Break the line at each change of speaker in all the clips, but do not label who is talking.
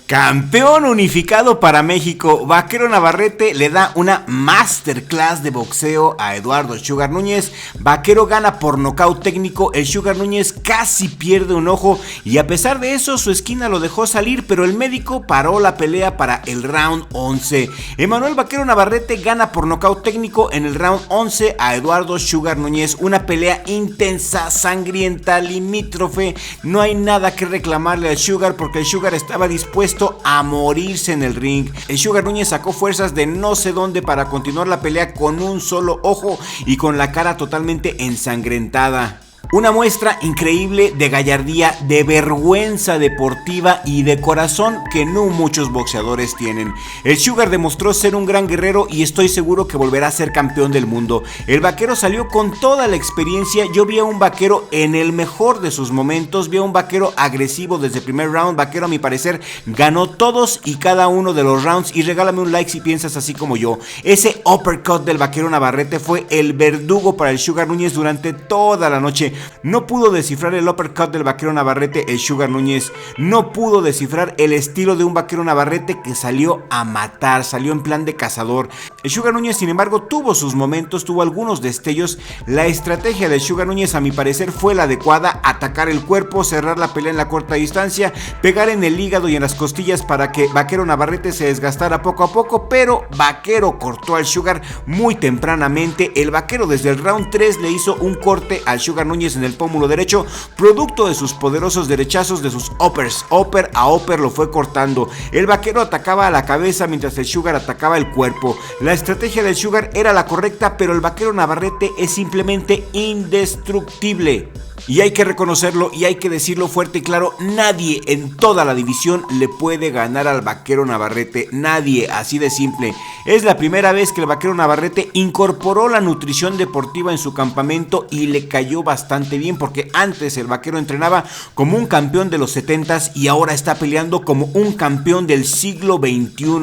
Campeón unificado para México, Vaquero Navarrete le da una masterclass de boxeo a Eduardo Sugar Núñez. Vaquero gana por nocaut técnico, el Sugar Núñez casi pierde un ojo y a pesar de eso su esquina lo dejó salir, pero el médico paró la pelea para el round 11. Emanuel Vaquero Navarrete gana por nocaut técnico en el round 11 a Eduardo Sugar Núñez. Una pelea intensa, sangrienta, limítrofe. No hay nada que reclamarle al Sugar porque el Sugar estaba dispuesto a morirse en el ring. El Sugar Núñez sacó fuerzas de no sé dónde para continuar la pelea con un solo ojo y con la cara totalmente ensangrentada. Una muestra increíble de gallardía, de vergüenza deportiva y de corazón que no muchos boxeadores tienen. El Sugar demostró ser un gran guerrero y estoy seguro que volverá a ser campeón del mundo. El Vaquero salió con toda la experiencia. Yo vi a un Vaquero en el mejor de sus momentos, vi a un Vaquero agresivo desde el primer round. Vaquero, a mi parecer, ganó todos y cada uno de los rounds y regálame un like si piensas así como yo. Ese uppercut del Vaquero Navarrete fue el verdugo para el Sugar Núñez durante toda la noche. No pudo descifrar el uppercut del Vaquero Navarrete el Sugar Núñez. No pudo descifrar el estilo de un Vaquero Navarrete que salió a matar, salió en plan de cazador. El Sugar Núñez, sin embargo, tuvo sus momentos, tuvo algunos destellos. La estrategia del Sugar Núñez, a mi parecer, fue la adecuada: atacar el cuerpo, cerrar la pelea en la corta distancia, pegar en el hígado y en las costillas para que Vaquero Navarrete se desgastara poco a poco, pero Vaquero cortó al Sugar muy tempranamente. El Vaquero desde el round 3 le hizo un corte al Sugar Núñez en el pómulo derecho, producto de sus poderosos derechazos, de sus uppers. Upper a upper lo fue cortando. El Vaquero atacaba a la cabeza mientras el Sugar atacaba el cuerpo. La estrategia del Sugar era la correcta, pero el Vaquero Navarrete es simplemente indestructible. Y hay que reconocerlo y hay que decirlo fuerte y claro: nadie en toda la división le puede ganar al Vaquero Navarrete. Nadie, así de simple. Es la primera vez que el Vaquero Navarrete incorporó la nutrición deportiva en su campamento y le cayó bastante bien, porque antes el Vaquero entrenaba como un campeón de los 70s y ahora está peleando como un campeón del siglo XXI.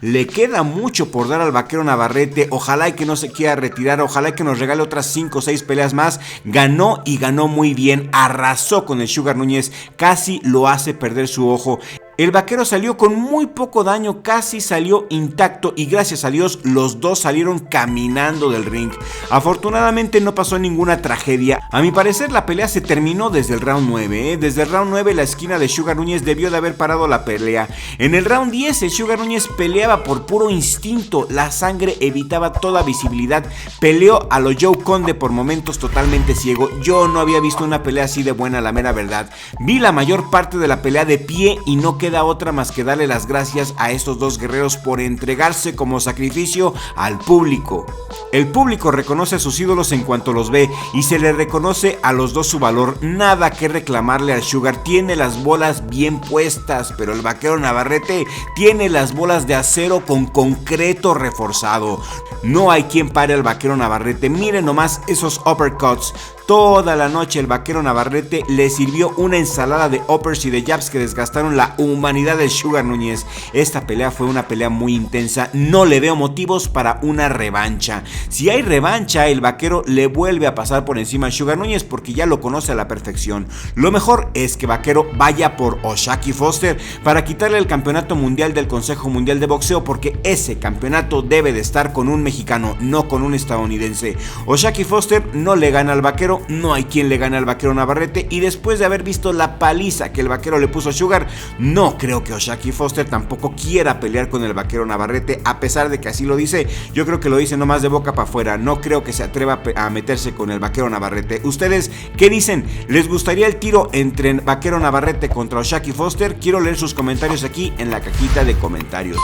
Le queda mucho por dar al Vaquero Navarrete. Ojalá y que no se quiera retirar, ojalá y que nos regale otras 5 o 6 peleas más. Ganó y ganó muy bien, arrasó con el Sugar Núñez, casi lo hace perder su ojo. El Vaquero salió con muy poco daño, casi salió intacto y gracias a Dios los dos salieron caminando del ring. Afortunadamente no pasó ninguna tragedia. A mi parecer la pelea se terminó desde el round 9. Desde el round 9 la esquina de Sugar Núñez debió de haber parado la pelea. En el round 10 el Sugar Núñez peleaba por puro instinto, la sangre evitaba toda visibilidad. Peleó a lo Joe Conde por momentos totalmente ciego. Yo no había visto una pelea así de buena, la mera verdad. Vi la mayor parte de la pelea de pie y no queda otra más que darle las gracias a estos dos guerreros por entregarse como sacrificio al público. El público reconoce a sus ídolos en cuanto los ve y se le reconoce a los dos su valor. Nada que reclamarle al Sugar, tiene las bolas bien puestas, pero el Vaquero Navarrete tiene las bolas de acero con concreto reforzado. No hay quien pare al Vaquero Navarrete. Miren nomás esos uppercuts. Toda la noche el Vaquero Navarrete le sirvió una ensalada de uppers y de jabs que desgastaron la humanidad del Sugar Núñez. Esta pelea fue una pelea muy intensa. No le veo motivos para una revancha. Si hay revancha, el Vaquero le vuelve a pasar por encima al Sugar Núñez porque ya lo conoce a la perfección. Lo mejor es que Vaquero vaya por O'Shaquie Foster para quitarle el campeonato mundial del Consejo Mundial de Boxeo, porque ese campeonato debe de estar con un mexicano, no con un estadounidense. O'Shaquie Foster no le gana al Vaquero. No hay quien le gane al Vaquero Navarrete y después de haber visto la paliza que el Vaquero le puso a Sugar, no creo que O'Shaquie Foster tampoco quiera pelear con el Vaquero Navarrete, a pesar de que así lo dice. Yo creo que lo dice nomás de boca para afuera. No creo que se atreva a meterse con el Vaquero Navarrete. ¿Ustedes qué dicen? ¿Les gustaría el tiro entre Vaquero Navarrete contra O'Shaquie Foster? Quiero leer sus comentarios aquí en la cajita de comentarios.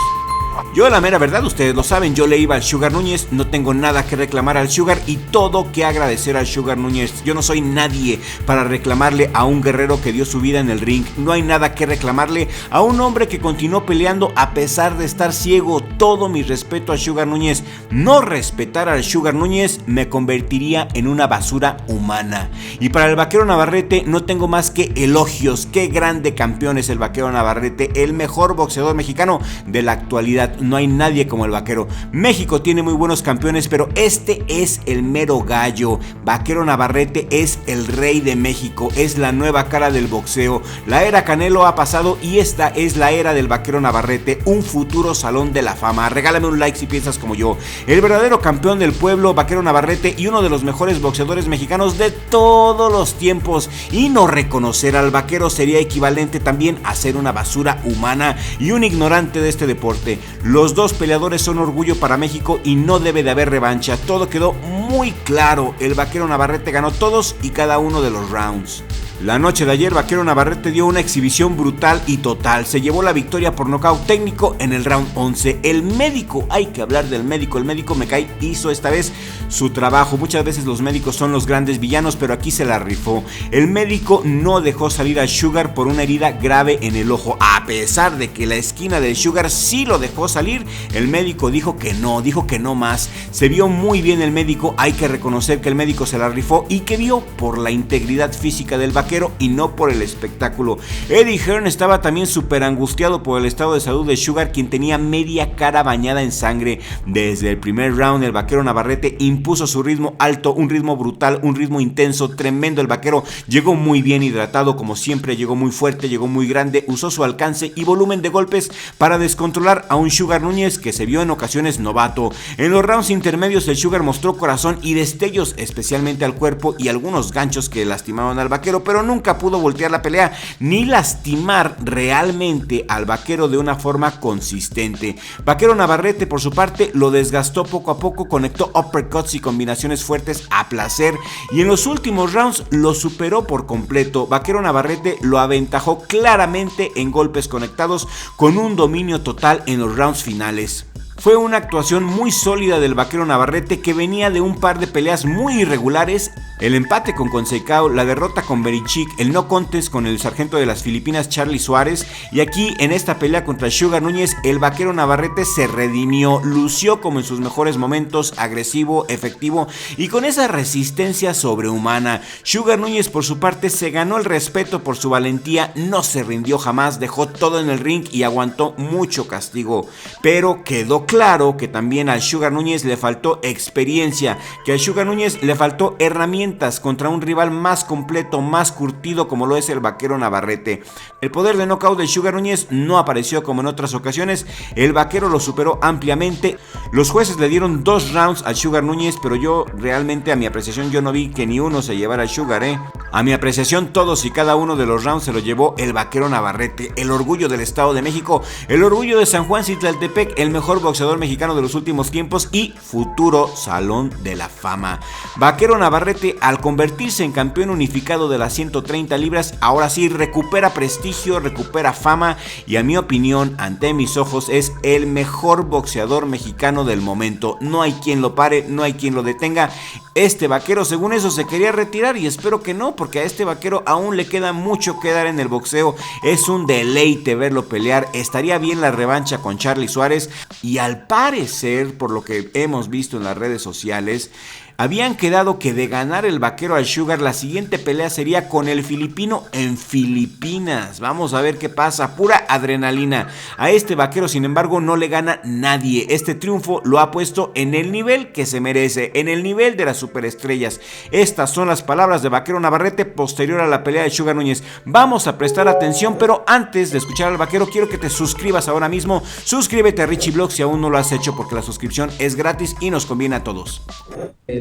Yo la mera verdad, ustedes lo saben, yo le iba al Sugar Núñez, no tengo nada que reclamar al Sugar y todo que agradecer al Sugar Núñez. Yo no soy nadie para reclamarle a un guerrero que dio su vida en el ring. No hay nada que reclamarle a un hombre que continuó peleando a pesar de estar ciego. Todo mi respeto al Sugar Núñez. No respetar al Sugar Núñez me convertiría en una basura humana. Y para el Vaquero Navarrete no tengo más que elogios. Qué grande campeón es el Vaquero Navarrete, el mejor boxeador mexicano de la actualidad. calidad, no hay nadie como el Vaquero. México tiene muy buenos campeones, pero este es el mero gallo. Vaquero Navarrete es el rey de México, es la nueva cara del boxeo. La era Canelo ha pasado y esta es la era del Vaquero Navarrete, un futuro salón de la fama. Regálame un like si piensas como yo. El verdadero campeón del pueblo, Vaquero Navarrete, y uno de los mejores boxeadores mexicanos de todos los tiempos. Y no reconocer al Vaquero sería equivalente también a ser una basura humana y un ignorante de este deporte. Los dos peleadores son orgullo para México y no debe de haber revancha. Todo quedó muy claro. El Vaquero Navarrete ganó todos y cada uno de los rounds. La noche de ayer, Vaquero Navarrete dio una exhibición brutal y total. Se llevó la victoria por nocaut técnico en el round 11. El médico, hay que hablar del médico. El médico me cae, hizo esta vez su trabajo. Muchas veces los médicos son los grandes villanos, pero aquí se la rifó. El médico no dejó salir a Sugar por una herida grave en el ojo. A pesar de que la esquina del Sugar sí lo dejó salir, el médico dijo que no más. Se vio muy bien el médico. Hay que reconocer que el médico se la rifó y que vio por la integridad física del Vaquero y no por el espectáculo. Eddie Hearn estaba también súper angustiado por el estado de salud de Sugar, quien tenía media cara bañada en sangre. Desde el primer round, el Vaquero Navarrete impuso su ritmo alto, un ritmo brutal, un ritmo intenso, tremendo. El Vaquero llegó muy bien hidratado, como siempre, llegó muy fuerte, llegó muy grande, usó su alcance y volumen de golpes para descontrolar a un Sugar Núñez que se vio en ocasiones novato. En los rounds intermedios, el Sugar mostró corazón y destellos, especialmente al cuerpo y algunos ganchos que lastimaban al Vaquero, pero nunca pudo voltear la pelea ni lastimar realmente al Vaquero de una forma consistente. Vaquero Navarrete, por su parte, lo desgastó poco a poco, conectó uppercuts y combinaciones fuertes a placer y en los últimos rounds lo superó por completo. Vaquero Navarrete lo aventajó claramente en golpes conectados con un dominio total en los rounds finales. Fue una actuación muy sólida del Vaquero Navarrete, que venía de un par de peleas muy irregulares: el empate con Conceição, la derrota con Berichick, el no contest con el sargento de las Filipinas Charlie Suárez, y aquí en esta pelea contra Sugar Núñez el Vaquero Navarrete se redimió, lució como en sus mejores momentos, agresivo, efectivo y con esa resistencia sobrehumana. Sugar Núñez, por su parte, se ganó el respeto por su valentía, no se rindió jamás, dejó todo en el ring y aguantó mucho castigo, pero quedó claro que también al Sugar Núñez le faltó experiencia, que al Sugar Núñez le faltó herramientas contra un rival más completo, más curtido como lo es el Vaquero Navarrete. El poder de knockout del Sugar Núñez no apareció como en otras ocasiones, el Vaquero lo superó ampliamente. Los jueces le dieron 2 rounds al Sugar Núñez, pero yo realmente, a mi apreciación, yo no vi que ni uno se llevara al Sugar, A mi apreciación, todos y cada uno de los rounds se lo llevó el Vaquero Navarrete, el orgullo del Estado de México, el orgullo de San Juan Citlaltepec, el mejor boxeador mexicano de los últimos tiempos y futuro Salón de la Fama. Vaquero Navarrete, al convertirse en campeón unificado de las 130 libras, ahora sí recupera prestigio, recupera fama y, a mi opinión, ante mis ojos, es el mejor boxeador mexicano del momento. No hay quien lo pare, no hay quien lo detenga. Este Vaquero, según eso, se quería retirar y espero que no, porque a este Vaquero aún le queda mucho que dar en el boxeo. Es un deleite verlo pelear. Estaría bien la revancha con Charlie Suárez y, al parecer, por lo que hemos visto en las redes sociales, habían quedado que de ganar el Vaquero al Sugar, la siguiente pelea sería con el filipino en Filipinas. Vamos a ver qué pasa, pura adrenalina. A este Vaquero, sin embargo, no le gana nadie. Este triunfo lo ha puesto en el nivel que se merece, en el nivel de las superestrellas. Estas son las palabras de Vaquero Navarrete posterior a la pelea de Sugar Núñez. Vamos a prestar atención, pero antes de escuchar al Vaquero, quiero que te suscribas ahora mismo. Suscríbete a Richie Vlog si aún no lo has hecho, porque la suscripción es gratis y nos conviene a todos.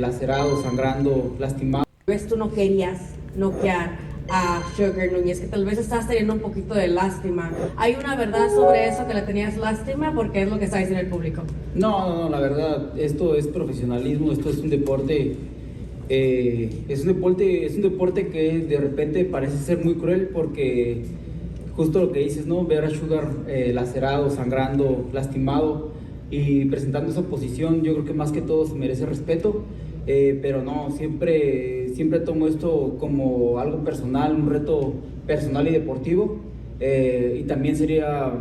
Lacerado, sangrando, lastimado.
Tal vez tú no querías noquear a Sugar Núñez, que tal vez estás teniendo un poquito de lástima. ¿Hay una verdad sobre eso, que le tenías lástima? Porque es lo que está diciendo el público.
No, la verdad, esto es profesionalismo, esto es un deporte, es un deporte que de repente parece ser muy cruel, porque justo lo que dices, ¿no? Ver a Sugar lacerado, sangrando, lastimado y presentando esa posición, yo creo que más que todo se merece respeto. Pero no, siempre tomo esto como algo personal, un reto personal y deportivo, y también sería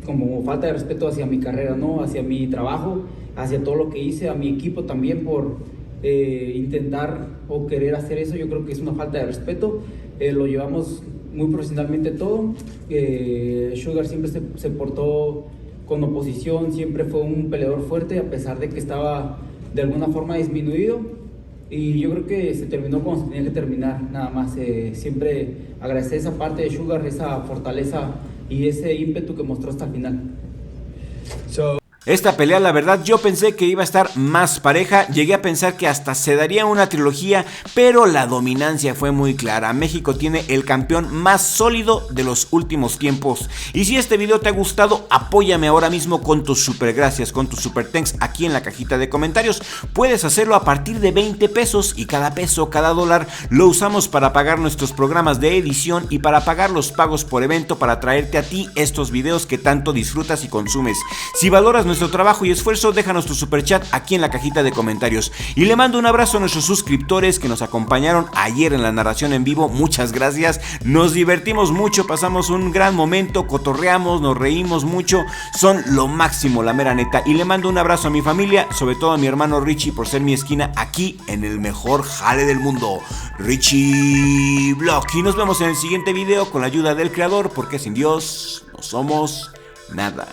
como falta de respeto hacia mi carrera, ¿no? Hacia mi trabajo, hacia todo lo que hice, a mi equipo también por intentar o querer hacer eso. Yo creo que es una falta de respeto. Lo llevamos muy profesionalmente todo. Sugar siempre se portó con oposición, siempre fue un peleador fuerte a pesar de que estaba de alguna forma disminuido, y yo creo que se terminó como se tenía que terminar, nada más. Siempre agradecer esa parte de Sugar, esa fortaleza y ese ímpetu que mostró hasta el final.
Esta pelea, la verdad, yo pensé que iba a estar más pareja, llegué a pensar que hasta se daría una trilogía, pero la dominancia fue muy clara. México tiene el campeón más sólido de los últimos tiempos. Y si este video te ha gustado, apóyame ahora mismo con tus super gracias, con tus super thanks aquí en la cajita de comentarios. Puedes hacerlo a partir de 20 pesos y cada peso, cada dólar lo usamos para pagar nuestros programas de edición y para pagar los pagos por evento para traerte a ti estos videos que tanto disfrutas y consumes. Si valoras nuestro trabajo y esfuerzo, déjanos tu superchat aquí en la cajita de comentarios. Y le mando un abrazo a nuestros suscriptores que nos acompañaron ayer en la narración en vivo. Muchas gracias, nos divertimos mucho, pasamos un gran momento, cotorreamos, nos reímos mucho, son lo máximo, la mera neta. Y le mando un abrazo a mi familia, sobre todo a mi hermano Richie por ser mi esquina aquí en el mejor jale del mundo, Richie Vlog. Y nos vemos en el siguiente video con la ayuda del creador, porque sin Dios no somos nada.